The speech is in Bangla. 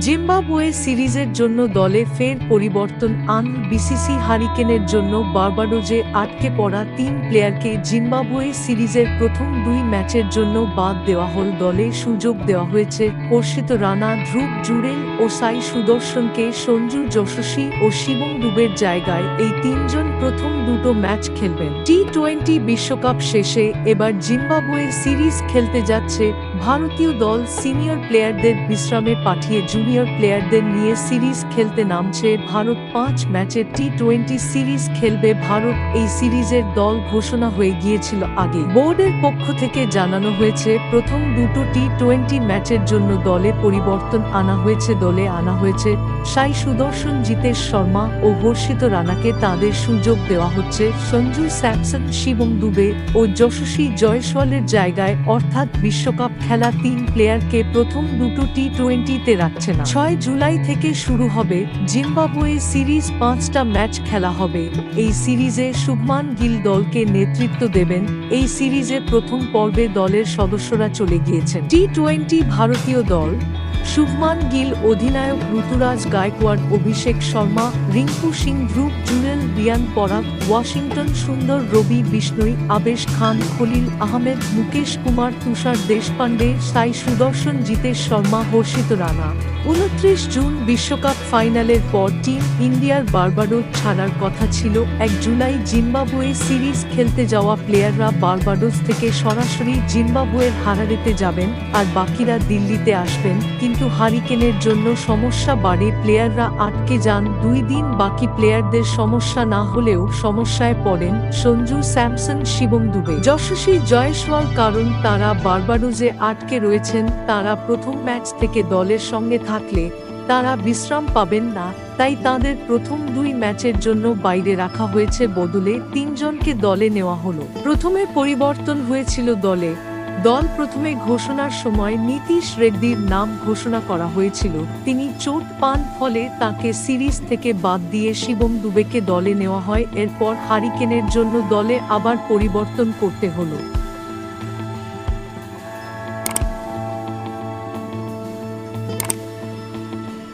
জিম্বাবুয়ে সিরিজের জন্য দলে ফের পরিবর্তন বিসিসি হারিকেনের জন্য বার্বাডোজে আটকে পড়া ৩ প্লেয়ারকে জিম্বাবুয়ে সিরিজের প্রথম ২ ম্যাচের জন্য বাদ দেওয়া হল। দলে সুযোগ দেওয়া হয়েছে হর্ষিত রানা, ধ্রুব জুরেল ও সাই সুদর্শনকে। সঞ্জু যশস্বী ও শিবম দুবের জায়গায় এই ৩ জন প্রথম দুটো ম্যাচ খেলবেন। টি-20 বিশ্বকাপ শেষে এবার জিম্বাবুয়ে সিরিজ খেলতে যাচ্ছে ভারতীয় দল। সিনিয়র প্লেয়ারদের বিশ্রামে পাঠিয়ে জুনিয়র প্লেয়ারদের নিয়ে সিরিজ খেলতে নামছে ভারত। ৫ ম্যাচের টি-20 সিরিজ খেলবে ভারত। এই সিরিজের দল ঘোষণা হয়ে গিয়েছিল আগে। বোর্ডের পক্ষ থেকে জানানো হয়েছে প্রথম দুটো টি-20 ম্যাচের জন্য দলে পরিবর্তন আনা হয়েছে। দলে আনা হয়েছে সাই সুদর্শন, জিতেশ শর্মা ও হর্ষিত রানাকে। তাদের সুযোগ দেওয়া হচ্ছে সঞ্জু স্যামসন, শিবম দুবে ও যশস্বী জয়সওয়ালের জায়গায়, অর্থাৎ বিশ্বকাপ খেলা ৩ প্লেয়ারকে প্রথম দুটো টি-20তে রাখছে না। ৬ জুলাই থেকে শুরু হবে জিম্বাবুয়ে সিরিজ। ৫টা ম্যাচ খেলা হবে। এই সিরিজে শুভমান গিল দলকে নেতৃত্ব দেবেন। এই সিরিজে প্রথম পর্বে দলের সদস্যরা চলে গিয়েছেন। টি-20 ভারতীয় দল: শুভমান গিল অধিনায়ক, ঋতুরাজ গায়কোয়াড়, অভিষেক শর্মা, রিঙ্কু সিং, ধ্রুব জুরেল, রিয়ান পরাগ, ওয়াশিংটন সুন্দর, রবি বিষ্ণই, আবেশ খান, খলিল আহমেদ, মুকেশ কুমার, তুষার দেশপান্ডে, সাই সুদর্শন, জিতেশ শর্মা, হর্ষিত রানা। ২৯ জুন বিশ্বকাপ ফাইনালের পর টিম ইন্ডিয়ার বার্বাডোস ছাড়ার কথা ছিল। ১ জুলাই জিম্বাবুয়ে সিরিজ খেলতে যাওয়া প্লেয়াররা বার্বাডোস থেকে সরাসরি জিম্বাবুয়ের হারারেতে যাবেন, আর বাকিরা দিল্লিতে আসবেন। কিন্তু হারিকেনের জন্য সমস্যা বাড়ে, প্লেয়াররা আটকে যান ২ দিন। বাকি প্লেয়ারদের সমস্যা না হলেও সমস্যায় পড়েন সঞ্জু স্যামসন, শিবম দুবে, যশস্বী জয়সওয়াল। কারণ তারা বার্বাডোসে আটকে রয়েছেন। তারা প্রথম ম্যাচ থেকে দলের সঙ্গে থাকলে তারা বিশ্রাম পাবেন না, তাই তাদের প্রথম ২ ম্যাচের জন্য বাইরে রাখা হয়েছে। বদলে ৩ জনকে দলে নেওয়া হলো। প্রথমে পরিবর্তন হয়েছিল দলে। দল প্রথমে ঘোষণার সময় নীতিশ রেড্ডির নাম ঘোষণা করা হয়েছিল। তিনি চোট পান, ফলে তাকে সিরিজ থেকে বাদ দিয়ে শিবম দুবেকে দলে নেওয়া হয়। এরপর হারিকেনের জন্য দলে আবার পরিবর্তন করতে হলো।